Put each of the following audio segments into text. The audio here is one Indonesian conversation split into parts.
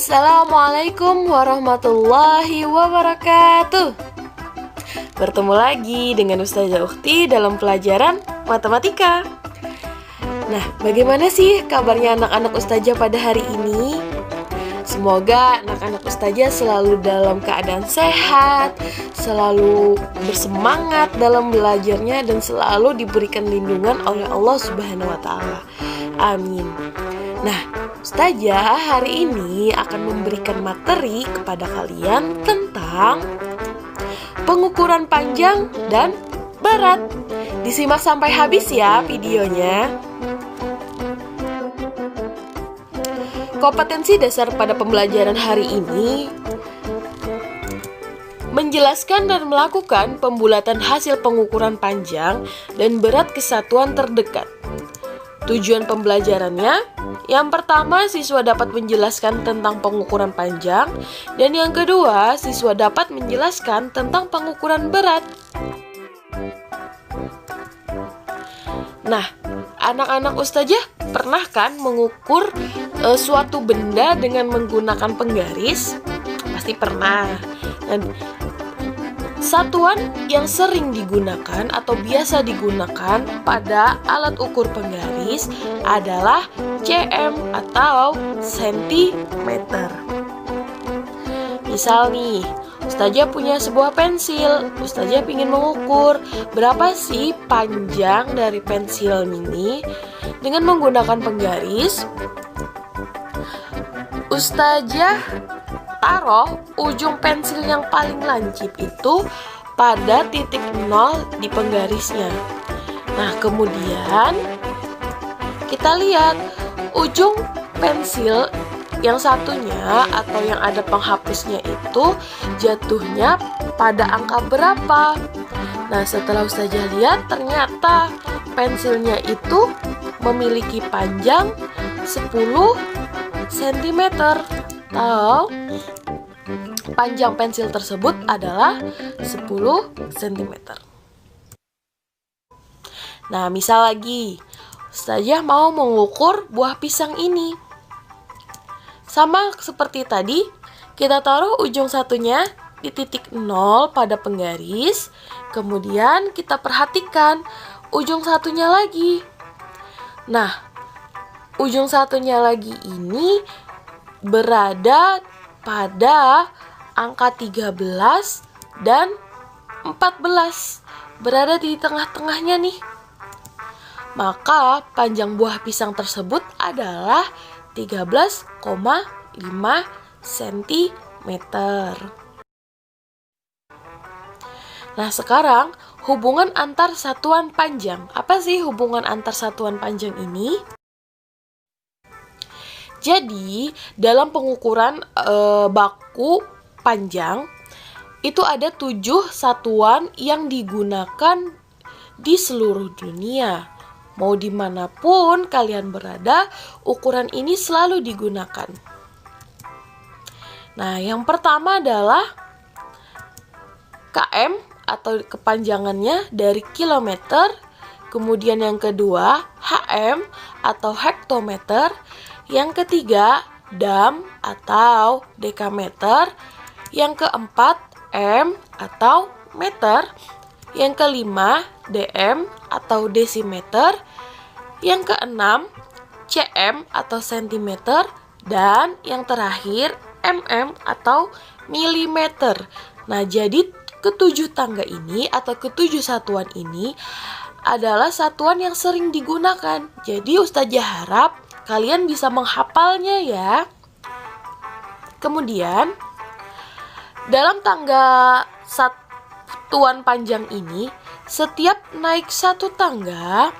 Assalamualaikum warahmatullahi wabarakatuh. Bertemu lagi dengan Ustazah Ukhti dalam pelajaran matematika. Nah, bagaimana sih kabarnya anak-anak Ustazah pada hari ini? Semoga anak-anak Ustazah selalu dalam keadaan sehat, selalu bersemangat dalam belajarnya, dan selalu diberikan lindungan oleh Allah Subhanahu wa Ta'ala. Amin. Nah, Ustazah hari ini akan memberikan materi kepada kalian tentang pengukuran panjang dan berat. Disimak sampai habis ya videonya. Kompetensi dasar pada pembelajaran hari ini menjelaskan dan melakukan pembulatan hasil pengukuran panjang dan berat kesatuan terdekat. Tujuan pembelajarannya, yang pertama siswa dapat menjelaskan tentang pengukuran panjang, dan yang kedua siswa dapat menjelaskan tentang pengukuran berat. Nah, anak-anak Ustazah pernah kan mengukur suatu benda dengan menggunakan penggaris? Pasti pernah. Dan satuan yang sering digunakan atau biasa digunakan pada alat ukur penggaris adalah cm atau sentimeter. Misal nih, Ustazah punya sebuah pensil. Ustazah ingin mengukur berapa sih panjang dari pensil ini. Dengan menggunakan penggaris, Ustazah taruh ujung pensil yang paling lancip itu pada titik 0 di penggarisnya. Nah, kemudian kita lihat ujung pensil yang satunya atau yang ada penghapusnya itu jatuhnya pada angka berapa. Nah, setelah Ustazah lihat ternyata pensilnya itu memiliki panjang 10 cm. Atau panjang pensil tersebut adalah 10 cm. Nah, misal lagi Ustazah mau mengukur buah pisang ini. Sama seperti tadi, kita taruh ujung satunya di titik 0 pada penggaris. Kemudian kita perhatikan ujung satunya lagi. Nah, ujung satunya lagi ini berada pada angka 13 dan 14, berada di tengah-tengahnya nih. Maka panjang buah pisang tersebut adalah 13,5 cm. Nah, sekarang hubungan antar satuan panjang. Apa sih hubungan antar satuan panjang ini? Jadi, dalam pengukuran baku panjang, itu ada 7 satuan yang digunakan di seluruh dunia. Mau dimanapun kalian berada, ukuran ini selalu digunakan. Nah, yang pertama adalah km atau kepanjangannya dari kilometer. Kemudian yang kedua, hm atau hektometer. Yang ketiga, dam atau dekameter. Yang keempat, m atau meter. Yang kelima, dm atau desimeter. Yang keenam, cm atau sentimeter. Dan yang terakhir, mm atau milimeter. Nah, jadi ketujuh tangga ini atau ketujuh satuan ini adalah satuan yang sering digunakan. Jadi Ustazah harap kalian bisa menghafalnya ya. Kemudian, dalam tangga satuan panjang ini, setiap naik satu tangga,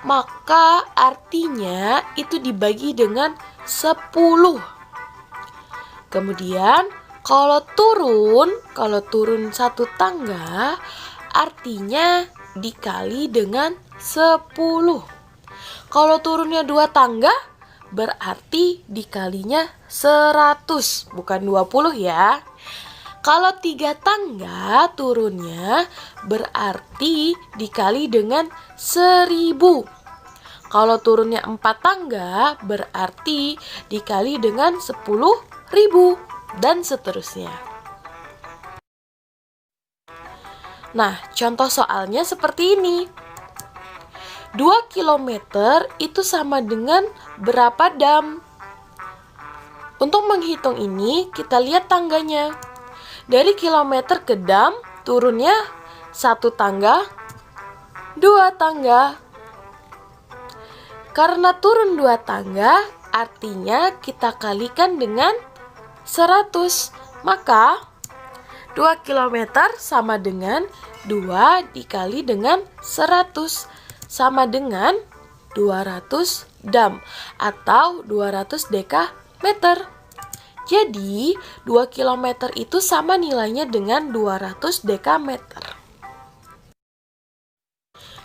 maka artinya itu dibagi dengan 10. Kemudian, kalau turun satu tangga, artinya dikali dengan 10. Kalau turunnya 2 tangga, berarti dikalinya 100, bukan 20 ya. Kalau 3 tangga turunnya, berarti dikali dengan 1000. Kalau turunnya 4 tangga, berarti dikali dengan 10.000 dan seterusnya. Nah, contoh soalnya seperti ini. 2 kilometer itu sama dengan berapa dam? Untuk menghitung ini, kita lihat tangganya. Dari kilometer ke dam, turunnya 1 tangga, 2 tangga. Karena turun 2 tangga, artinya kita kalikan dengan 100. Maka 2 kilometer sama dengan 2 dikali dengan 100, sama dengan 200 dam atau 200 dekameter. Jadi 2 km itu sama nilainya dengan 200 dekameter.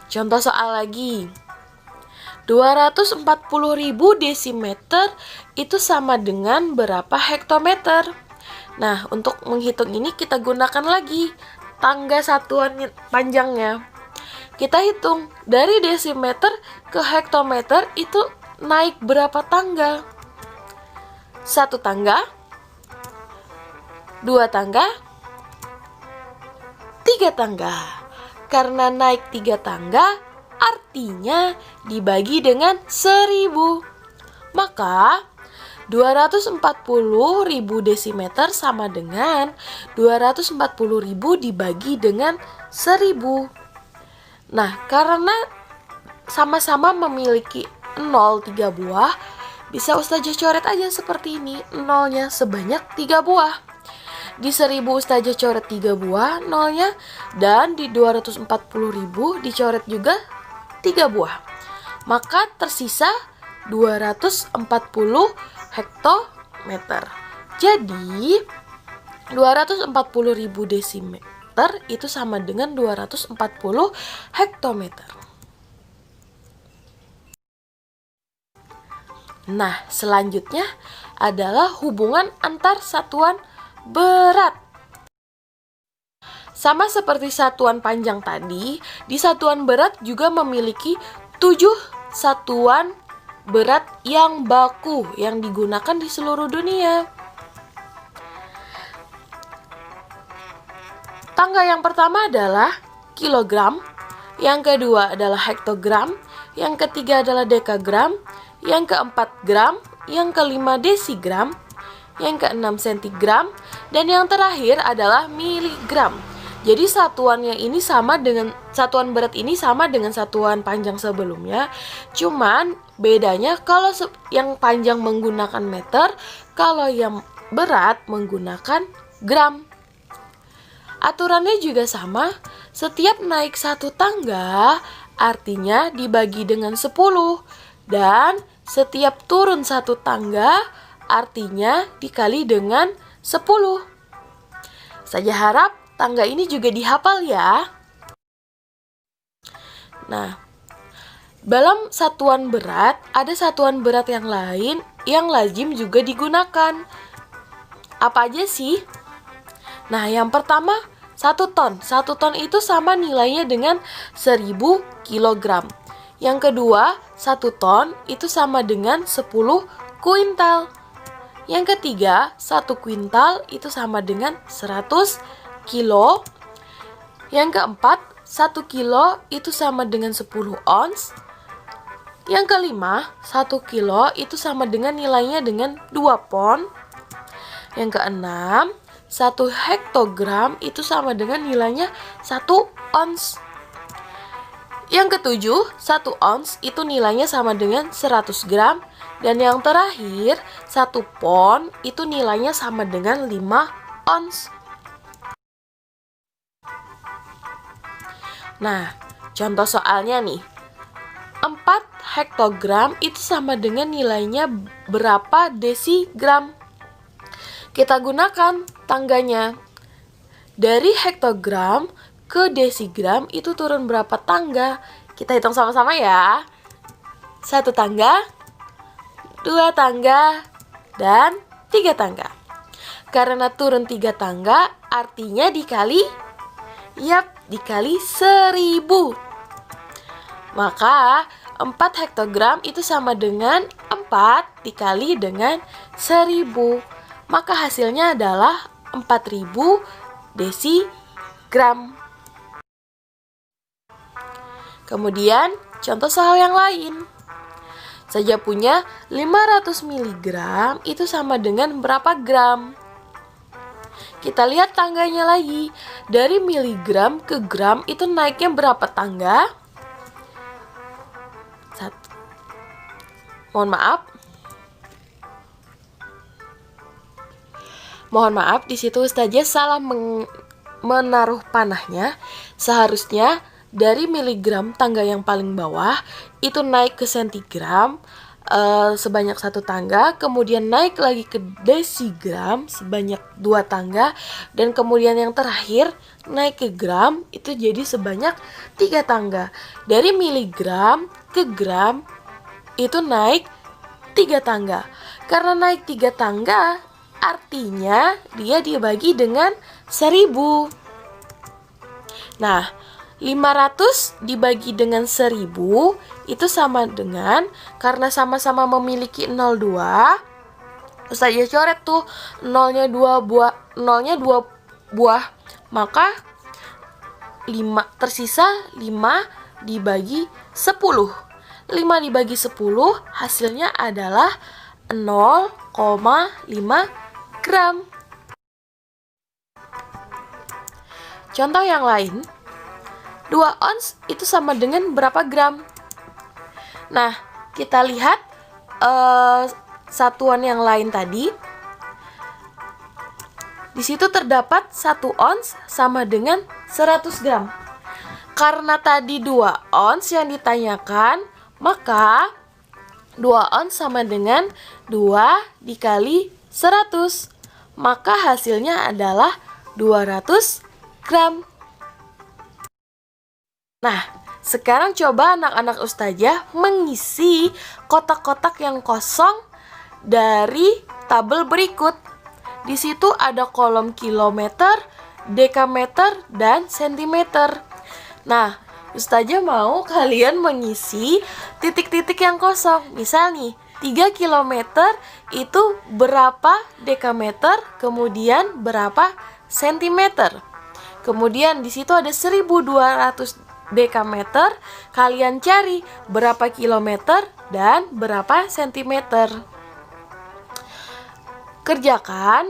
Contoh soal lagi. 240.000 desimeter itu sama dengan berapa hektometer? Nah, untuk menghitung ini kita gunakan lagi tangga satuan panjangnya. Kita hitung dari desimeter ke hektometer itu naik berapa tangga? 1 tangga, 2 tangga, 3 tangga. Karena naik 3 tangga, artinya dibagi dengan 1000. Maka 240.000 desimeter sama dengan 240.000 dibagi dengan 1000. Nah, karena sama-sama memiliki 0 3 buah, bisa Ustazah coret aja seperti ini, nolnya sebanyak 3 buah. Di 1000 Ustazah coret 3 buah nolnya, dan di 240.000 dicoret juga 3 buah. Maka tersisa 240 hektometer. Jadi 240.000 desimeter itu sama dengan 240 hektometer. Nah, selanjutnya adalah hubungan antar satuan berat. Sama seperti satuan panjang tadi, di satuan berat juga memiliki 7 satuan berat yang baku yang digunakan di seluruh dunia. Tangga yang pertama adalah kilogram, yang kedua adalah hektogram, yang ketiga adalah dekagram, yang keempat gram, yang kelima desigram, yang keenam sentigram, dan yang terakhir adalah miligram. Jadi satuan berat ini sama dengan satuan panjang sebelumnya. Cuman bedanya kalau yang panjang menggunakan meter, kalau yang berat menggunakan gram. Aturannya juga sama, setiap naik 1 tangga artinya dibagi dengan 10, dan setiap turun 1 tangga artinya dikali dengan 10. Saya harap tangga ini juga dihafal ya. Nah, dalam satuan berat ada satuan berat yang lain yang lazim juga digunakan. Apa aja sih? Nah, yang pertama 1 ton. 1 ton itu sama nilainya dengan 1000 kg. Yang kedua, 1 ton itu sama dengan 10 kuintal. Yang ketiga, 1 kuintal itu sama dengan 100 kilo. Yang keempat, 1 kilo itu sama dengan 10 ons. Yang kelima, 1 kilo itu sama dengan nilainya dengan 2 pon. Yang keenam, 1 hektogram itu sama dengan nilainya 1 ons. Yang ketujuh, 1 ons itu nilainya sama dengan 100 gram. Dan yang terakhir, 1 pon itu nilainya sama dengan 5 ons. Nah, contoh soalnya nih. 4 hektogram itu sama dengan nilainya berapa desigram? Kita gunakan tangganya. Dari hektogram ke desigram itu turun berapa tangga? Kita hitung sama-sama ya. 1 tangga, 2 tangga, dan 3 tangga. Karena turun 3 tangga, artinya dikali 1000. Maka 4 hektogram itu sama dengan 4 dikali dengan 1000. Maka hasilnya adalah 4000 desigram. Kemudian, contoh soal yang lain. Saya punya 500 mg itu sama dengan berapa gram? Kita lihat tangganya lagi. Dari miligram ke gram itu naiknya berapa tangga? Mohon maaf, di situ Ustazah salah menaruh panahnya. Seharusnya dari miligram tangga yang paling bawah itu naik ke sentigram sebanyak 1 tangga, kemudian naik lagi ke desigram sebanyak 2 tangga, dan kemudian yang terakhir naik ke gram itu jadi sebanyak 3 tangga. Dari miligram ke gram itu naik 3 tangga. Karena naik 3 tangga artinya dia dibagi dengan 1000. Nah, 500 dibagi dengan 1000 itu sama dengan, karena sama-sama memiliki 02, Ustazah coret tuh nolnya 2 buah, maka tersisa 5 dibagi 10. 5 dibagi 10 hasilnya adalah 0,5 gram. Contoh yang lain, 2 ons itu sama dengan berapa gram? Nah, kita lihat satuan yang lain tadi. Di situ terdapat 1 ons sama dengan 100 gram. Karena tadi 2 ons yang ditanyakan, maka 2 ons sama dengan 2 dikali 100. Maka hasilnya adalah 200 gram. Nah, sekarang coba anak-anak Ustazah mengisi kotak-kotak yang kosong dari tabel berikut. Di situ ada kolom kilometer, dekameter, dan sentimeter. Nah, Ustazah mau kalian mengisi titik-titik yang kosong. Misal nih, 3 kilometer itu berapa dekameter, kemudian berapa sentimeter. Kemudian di situ ada 1200 dekameter, kalian cari berapa kilometer dan berapa sentimeter. Kerjakan.